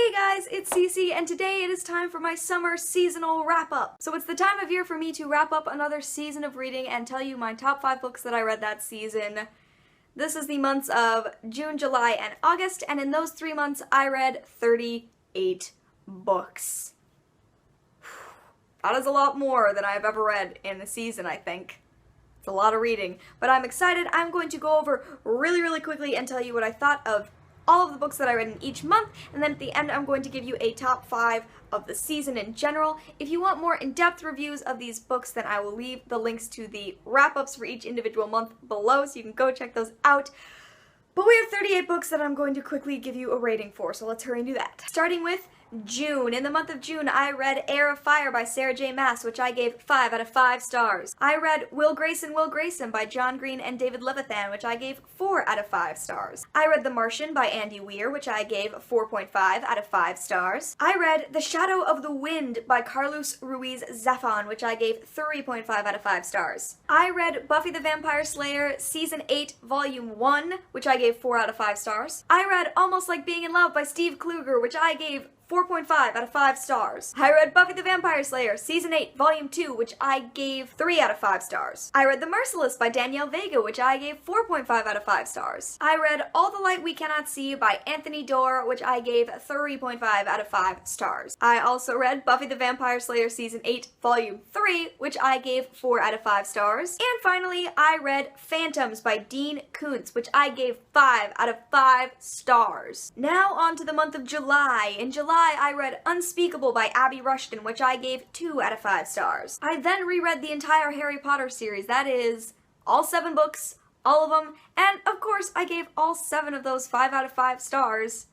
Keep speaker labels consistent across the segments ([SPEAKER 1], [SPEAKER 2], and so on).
[SPEAKER 1] Hey guys, it's Cece, and today it is time for my summer seasonal wrap-up. So it's the time of year for me to wrap up another season of reading and tell you my top 5 books that I read that season. This is the months of June, July, and August, and in those 3 months I read 38 books. That is a lot more than I've ever read in a season, I think. It's a lot of reading, but I'm excited. I'm going to go over really quickly and tell you what I thought of all of the books that I read in each month, and then at the end I'm going to give you a top 5 of the season in general. If you want more in-depth reviews of these books, then I will leave the links to the wrap-ups for each individual month below, so you can go check those out. But we have 38 books that I'm going to quickly give you a rating for, so let's hurry and do that. Starting with June. In the month of June, I read Heir of Fire by Sarah J. Maas, which I gave 5 out of 5 stars. I read Will Grayson, Will Grayson by John Green and David Levithan, which I gave 4 out of 5 stars. I read The Martian by Andy Weir, which I gave 4.5 out of 5 stars. I read The Shadow of the Wind by Carlos Ruiz Zafón, which I gave 3.5 out of 5 stars. I read Buffy the Vampire Slayer Season 8 Volume 1, which I gave 4 out of 5 stars. I read Almost Like Being in Love by Steve Kluger, which I gave 4.5 out of 5 stars. I read Buffy the Vampire Slayer Season 8 Volume 2, which I gave 3 out of 5 stars. I read The Merciless by Danielle Vega, which I gave 4.5 out of 5 stars. I read All the Light We Cannot See by Anthony Doerr, which I gave 3.5 out of 5 stars. I also read Buffy the Vampire Slayer Season 8 Volume 3, which I gave 4 out of 5 stars. And finally, I read Phantoms by Dean Koontz, which I gave 5 out of 5 stars. Now on to the month of July. In July, I read Unspeakable by Abby Rushton, which I gave 2 out of 5 stars. I then reread the entire Harry Potter series, that is, all 7 books, all of them, and of course I gave all 7 of those 5 out of 5 stars.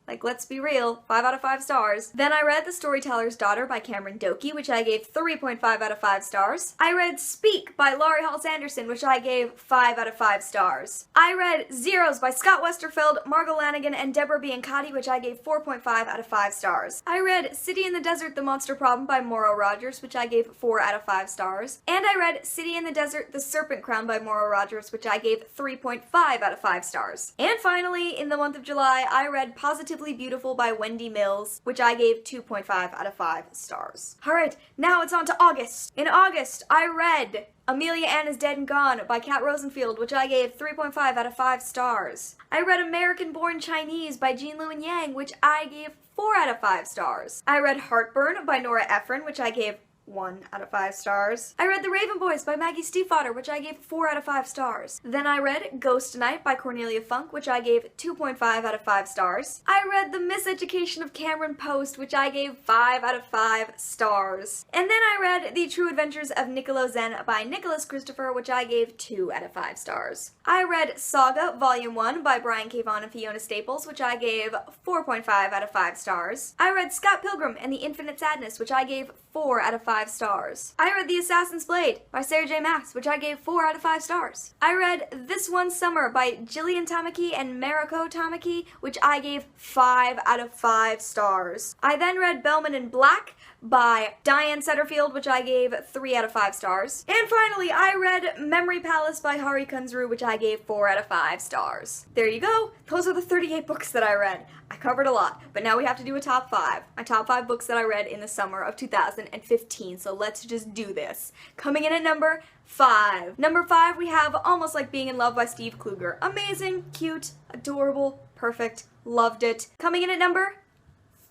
[SPEAKER 1] Like, let's be real, 5 out of 5 stars. Then I read The Storyteller's Daughter by Cameron Doki, which I gave 3.5 out of 5 stars. I read Speak by Laurie Halse Anderson, which I gave 5 out of 5 stars. I read Zeros by Scott Westerfeld, Margot Lanigan, and Deborah Biancotti, which I gave 4.5 out of 5 stars. I read City in the Desert, The Monster Problem by Mauro Rogers, which I gave 4 out of 5 stars. And I read City in the Desert, The Serpent Crown by Mauro Rogers, which I gave 3.5 out of 5 stars. And finally, in the month of July, I read Positively Beautiful by Wendy Mills, which I gave 2.5 out of 5 stars. Alright, now it's on to August. In August, I read Amelia Ann is Dead and Gone by Kat Rosenfield, which I gave 3.5 out of 5 stars. I read American Born Chinese by Jean Lewin Yang, which I gave 4 out of 5 stars. I read Heartburn by Nora Ephron, which I gave 1 out of 5 stars. I read The Raven Boys by Maggie Stiefvater, which I gave 4 out of 5 stars. Then I read Ghost Night by Cornelia Funk, which I gave 2.5 out of 5 stars. I read The Miseducation of Cameron Post, which I gave 5 out of 5 stars. And then I read The True Adventures of Niccolo Zen by Nicholas Christopher, which I gave 2 out of 5 stars. I read Saga Volume 1 by Brian K. Vaughan and Fiona Staples, which I gave 4.5 out of 5 stars. I read Scott Pilgrim and the Infinite Sadness, which I gave 4 out of 5 stars. I read The Assassin's Blade by Sarah J. Maas, which I gave 4 out of 5 stars. I read This One Summer by Jillian Tamaki and Mariko Tamaki, which I gave 5 out of 5 stars. I then read Bellman in Black by Diane Setterfield, which I gave 3 out of 5 stars. And finally, I read Memory Palace by Hari Kunzru, which I gave 4 out of 5 stars. There you go. Those are the 38 books that I read. I covered a lot, but now we have to do a top 5. My top 5 books that I read in the summer of 2015, so let's just do this. Coming in at number 5. Number 5, we have Almost Like Being in Love by Steve Kluger. Amazing, cute, adorable, perfect, loved it. Coming in at number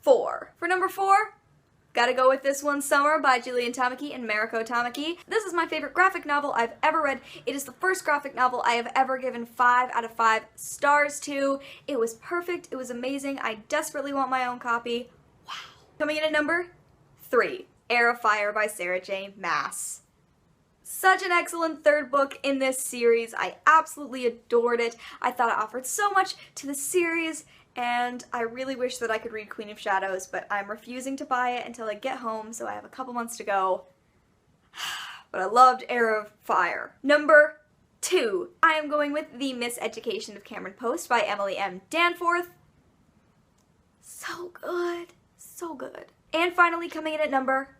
[SPEAKER 1] 4. For number 4, gotta go with This One Summer by Jillian Tamaki and Mariko Tamaki. This is my favorite graphic novel I've ever read. It is the first graphic novel I have ever given 5 out of 5 stars to. It was perfect. It was amazing. I desperately want my own copy. Wow. Coming in at number 3, Heir of Fire by Sarah J. Maas. Such an excellent third book in this series. I absolutely adored it. I thought it offered so much to the series, and I really wish that I could read Queen of Shadows, but I'm refusing to buy it until I get home, so I have a couple months to go. But I loved Heir of Fire. Number 2, I am going with The Miseducation of Cameron Post by Emily M. Danforth. So good. So good. And finally, coming in at number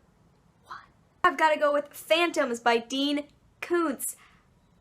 [SPEAKER 1] 1, I've got to go with Phantoms by Dean Koontz.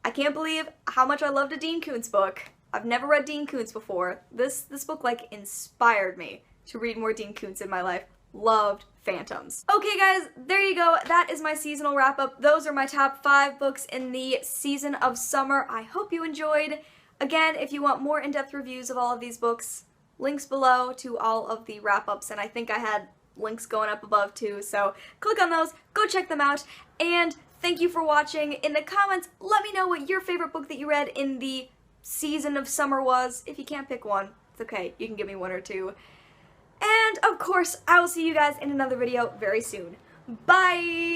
[SPEAKER 1] I can't believe how much I loved a Dean Koontz book. I've never read Dean Koontz before. This book, like, inspired me to read more Dean Koontz in my life. Loved Phantoms. Okay guys, there you go. That is my seasonal wrap up. Those are my top 5 books in the season of summer. I hope you enjoyed. Again, if you want more in-depth reviews of all of these books, links below to all of the wrap-ups, and I think I had links going up above too, so click on those, go check them out, and thank you for watching. In the comments, let me know what your favorite book that you read in the season of summer was. If you can't pick one, it's okay, you can give me 1 or 2. And of course, I will see you guys in another video very soon. Bye!